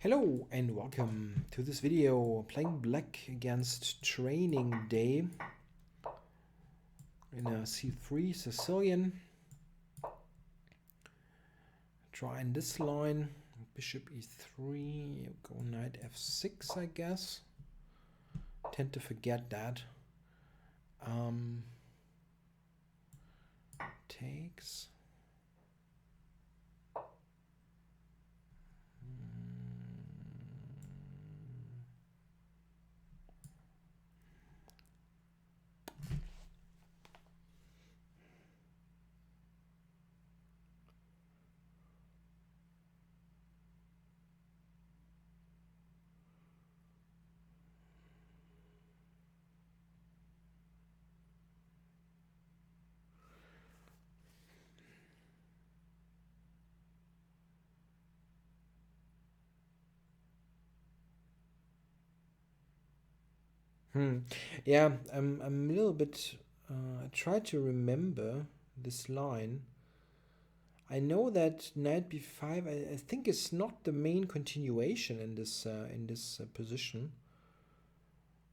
Hello and welcome to this video playing black against training day in a c3 Sicilian. Trying this line, bishop e3, go knight f6 I guess. Tend to forget that. Takes. Yeah, I'm a little bit. I try to remember this line. I know that knight b5. I think is not the main continuation in this position,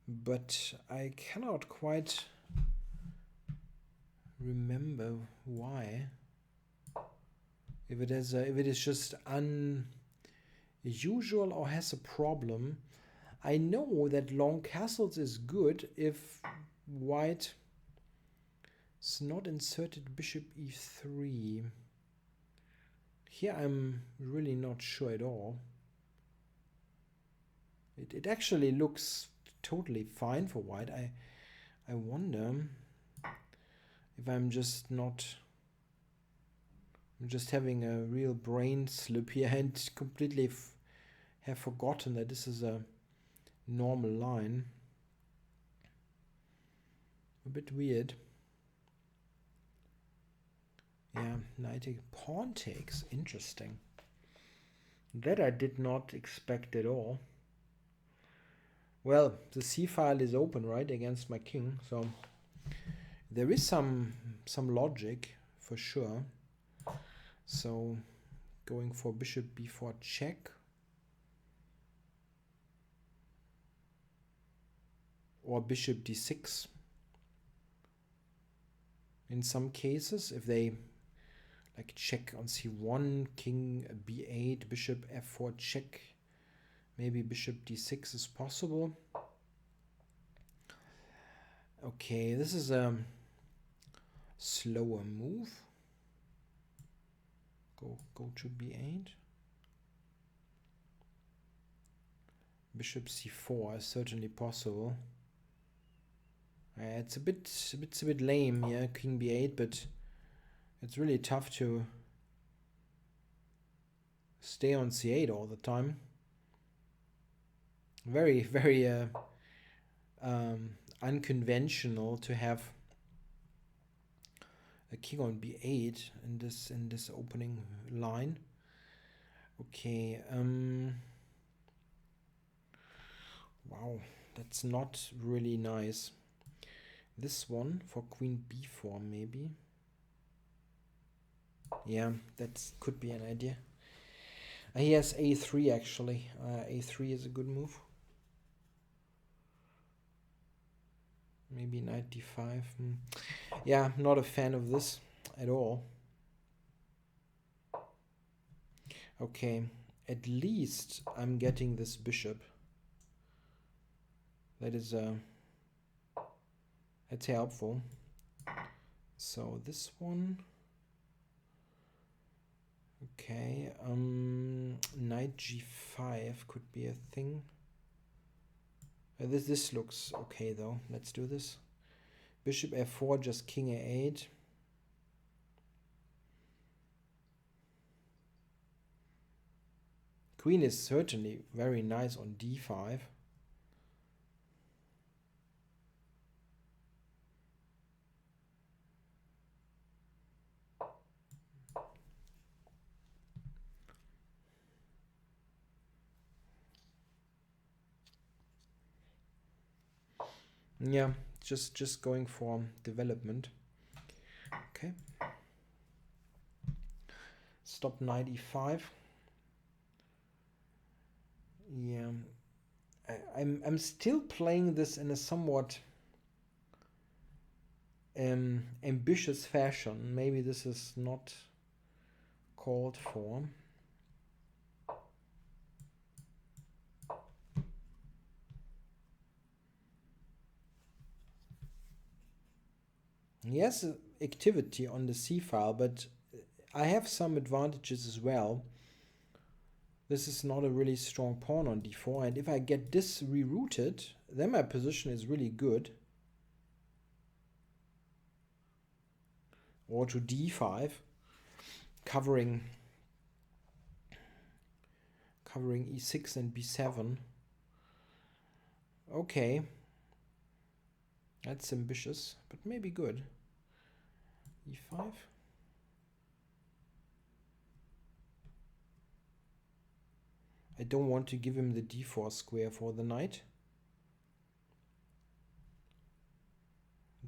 but I cannot quite remember why. If it is just unusual or has a problem. I know that long castles is good if white is not inserted bishop e3. Here I'm really not sure at all. It actually looks totally fine for white. I wonder if I'm just having a real brain slip here and completely have forgotten that this is a normal line. A bit weird. Yeah, knight pawn takes. Interesting. That I did not expect at all. Well, the c file is open, right, against my king, so there is some logic for sure. So going for bishop b4 check, or bishop d6 in some cases, if they like check on c1, king b8, bishop f4 check, maybe bishop d6 is possible. Okay, this is a slower move. Go to b8. Bishop c4 is certainly possible. It's a bit lame, yeah, king b8, but it's really tough to stay on c8 all the time. Very unconventional to have a king on b8 in this opening line. Okay, wow, that's not really nice. This one for queen b4 maybe. Yeah, that could be an idea. He has a3 actually. A3 is a good move. Maybe knight d5. Yeah, not a fan of this at all. Okay, at least I'm getting this bishop. That is that's helpful. So this one. Okay, knight g5 could be a thing. This looks okay though. Let's do this. Bishop f4, just king a8. Queen is certainly very nice on d5. Yeah, just going for development. Okay. Stop knight e5. Yeah, I'm still playing this in a somewhat ambitious fashion. Maybe this is not called for. Yes, activity on the C file, but I have some advantages as well. This is not a really strong pawn on d4, and if I get this rerouted, then my position is really good. Or to d5, covering e6 and b7. Okay, that's ambitious, but maybe good. e5. I don't want to give him the d4 square for the knight.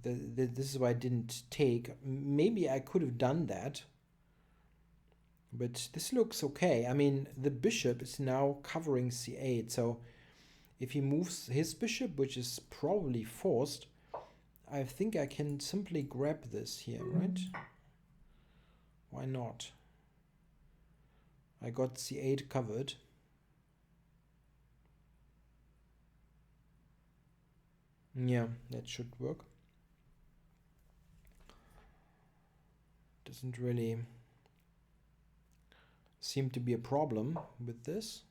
This is why I didn't take. Maybe I could have done that. But this looks okay. I mean, the bishop is now covering c8. So if he moves his bishop, which is probably forced, I think I can simply grab this here, right? Why not? I got c8 covered. Yeah, that should work. Doesn't really seem to be a problem with this.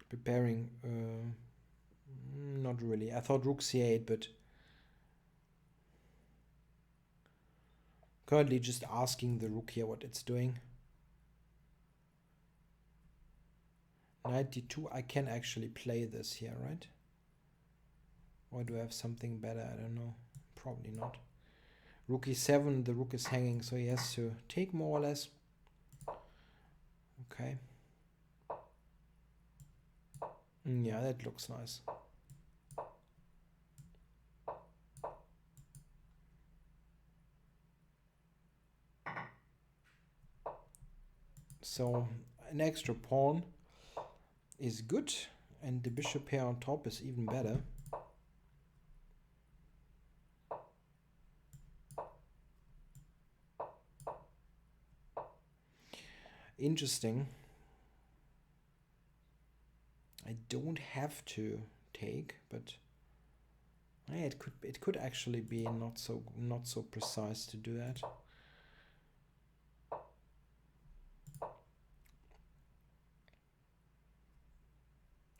Preparing, not really. I thought rook c8, but currently just asking the rook here what it's doing. Knight d2, I can actually play this here, right? Or do I have something better? I don't know. Probably not. Rook e7, the rook is hanging, so he has to take more or less. Okay. Yeah, that looks nice. So an extra pawn is good, and the bishop here on top is even better. Interesting. I don't have to take, but yeah, it could actually be not so precise to do that.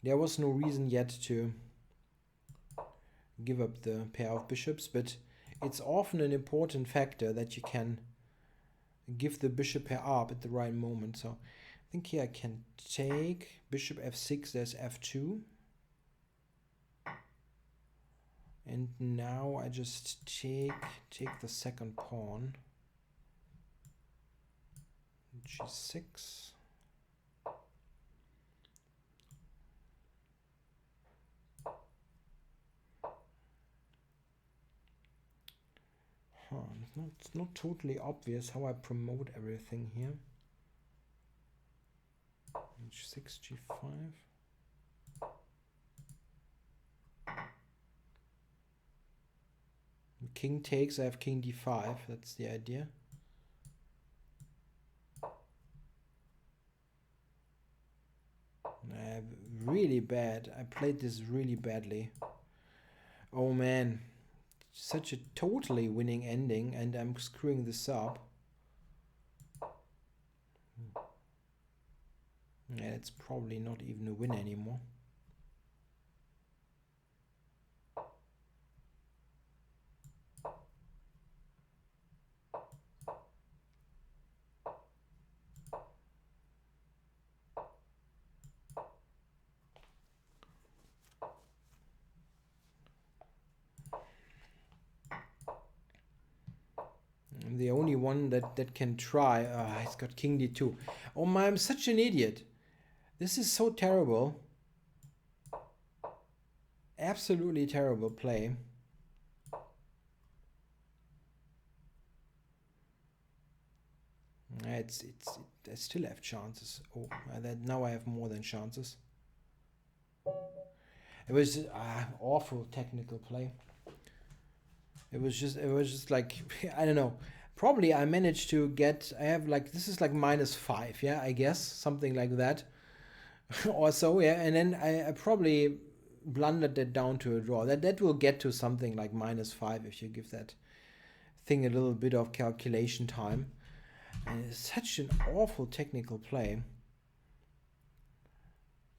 There was no reason yet to give up the pair of bishops, but it's often an important factor that you can give the bishop pair up at the right moment. So I think here I can take bishop f6, there's f2. And now I just take the second pawn. g6. It's not totally obvious how I promote everything here. h6, g5. King takes, I have king d5, that's the idea. Really bad. I played this really badly. Oh man. Such a totally winning ending, and I'm screwing this up. Yeah, it's probably not even a win anymore. I'm the only one that can try. He's got king d2. Oh my, I'm such an idiot. This is so terrible. absolutely terrible play. I still have chances. Oh, now I have more than chances. It was just, awful technical play. It was just like I don't know. Probably I managed to get. I have like this is like -5. Yeah, I guess something like that, or so. Yeah, and then I probably blundered that down to a draw. That will get to something like -5 if you give that thing a little bit of calculation time. And it's such an awful technical play.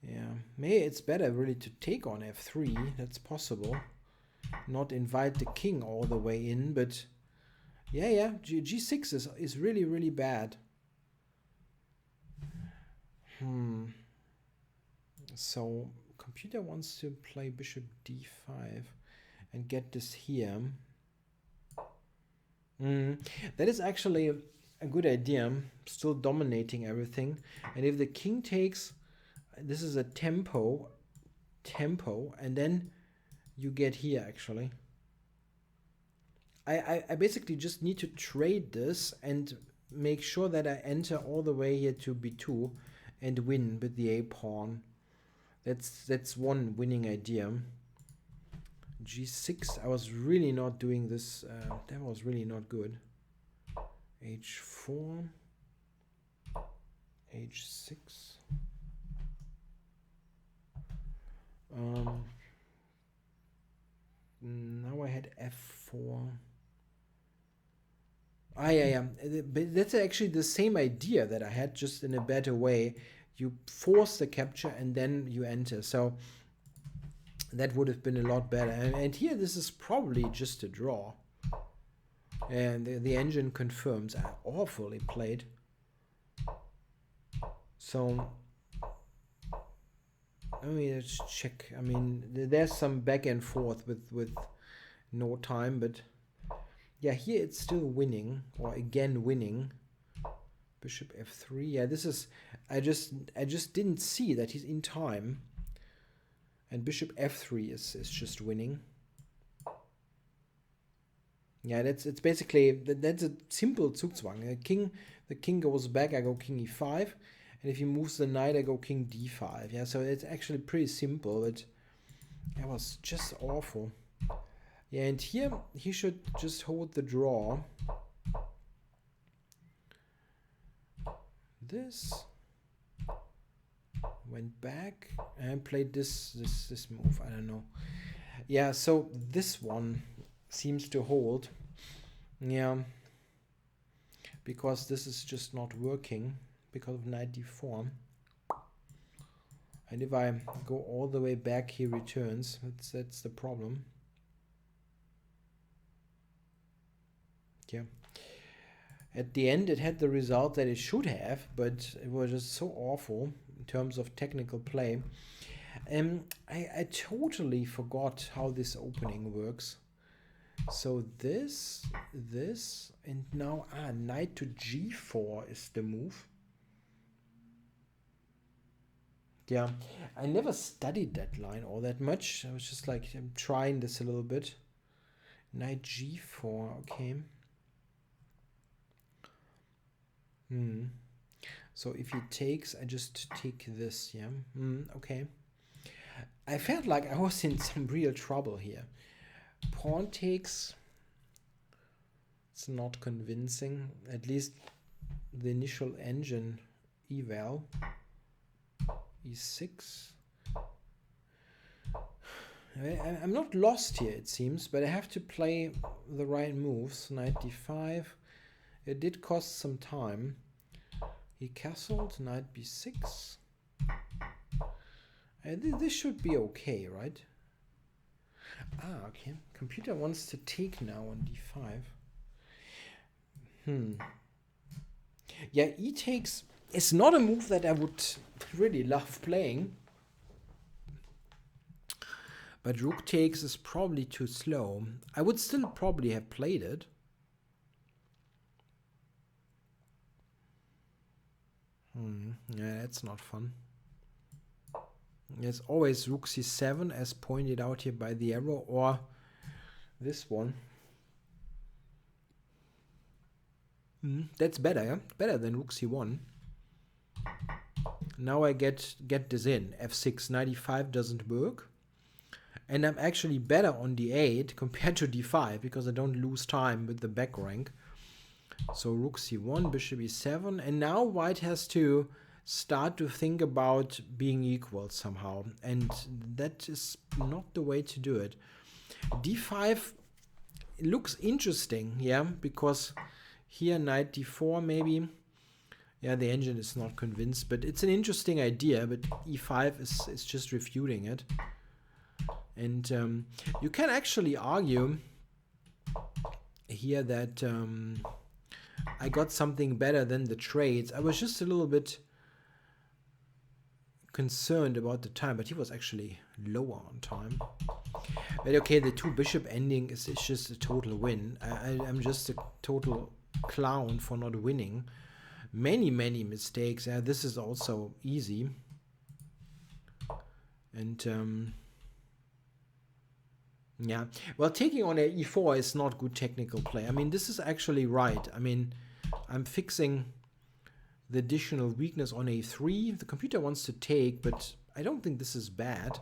Yeah, maybe it's better really to take on f3. That's possible. Not invite the king all the way in, but yeah, G6 is really, really bad. So computer wants to play bishop d5 and get this here. That is actually a good idea. Still dominating everything. And if the king takes, this is a tempo, and then you get here actually. I basically just need to trade this and make sure that I enter all the way here to b2 and win with the a pawn. That's one winning idea. G6, I was really not doing this. That was really not good. H4, H6. Now I had f4. Yeah. But that's actually the same idea that I had, just in a better way. You force the capture and then you enter. So that would have been a lot better. And here this is probably just a draw. And the engine confirms. I awfully played. So let me just check. I mean, there's some back and forth with no time, but yeah, here it's still winning, or again winning. Bishop f3. Yeah, this is. I just didn't see that he's in time. And bishop f3 is just winning. Yeah, it's basically that's a simple Zugzwang. The king goes back. I go king e5, and if he moves the knight, I go king d5. Yeah, so it's actually pretty simple. But it was just awful. Yeah, and here he should just hold the draw. This went back and played this move. I don't know. Yeah, so this one seems to hold. Yeah, because this is just not working because of knight d4. And if I go all the way back, he returns. That's the problem. Yeah. At the end, it had the result that it should have, but it was just so awful in terms of technical play. I totally forgot how this opening works. So this, and now knight to g4 is the move. Yeah, I never studied that line all that much. I was just like, I'm trying this a little bit. Knight g4, okay. So if he takes, I just take this, yeah. Okay. I felt like I was in some real trouble here. Pawn takes. It's not convincing. At least the initial engine eval. e6. I'm not lost here, it seems, but I have to play the right moves. Knight d5. It did cost some time. He castled. Knight b6. This should be okay, right? Okay. Computer wants to take now on d5. Yeah, e takes is not a move that I would really love playing. But rook takes is probably too slow. I would still probably have played it. Yeah, that's not fun. There's always rook c7 as pointed out here by the arrow, or this one. That's better, yeah? Better than rook c1. Now I get this in. f6, knight e5 doesn't work. And I'm actually better on d8 compared to d5 because I don't lose time with the back rank. So rook c1, bishop e7. And now white has to start to think about being equal somehow. And that is not the way to do it. d5 looks interesting, yeah, because here knight d4 maybe. Yeah, the engine is not convinced, but it's an interesting idea, but e5 is just refuting it. And you can actually argue here that I got something better than the trades. I was just a little bit concerned about the time, but he was actually lower on time. But okay, the two bishop ending is just a total win. I'm just a total clown for not winning. Many mistakes. This is also easy. And yeah, well, taking on a e4 is not good technical play. I mean, this is actually right. I mean, I'm fixing the additional weakness on a3. The computer wants to take, but I don't think this is bad.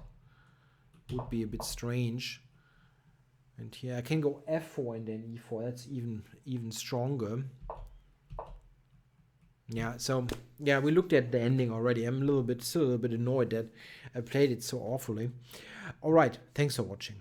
Would be a bit strange. And here I can go f4 and then e4. That's even stronger. Yeah, so yeah, we looked at the ending already. I'm still a little bit annoyed that I played it so awfully. All right, thanks for watching.